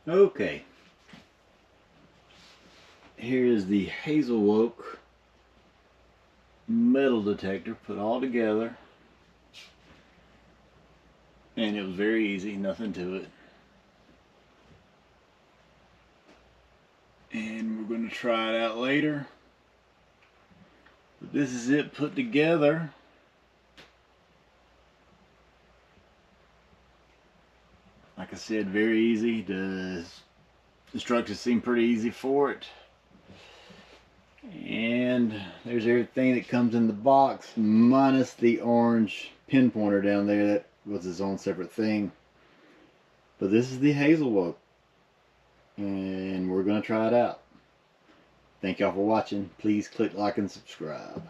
Okay, here is the hazelwolke metal detector put all together, and it was very easy, nothing to it. And we're going to try it out later, but this is it put together. Like I said, very easy. The instructions seem pretty easy for it. And there's everything that comes in the box, minus the orange pinpointer down there. That was its own separate thing. But this is the hazelwolke, and we're going to try it out. Thank y'all for watching. Please click like and subscribe.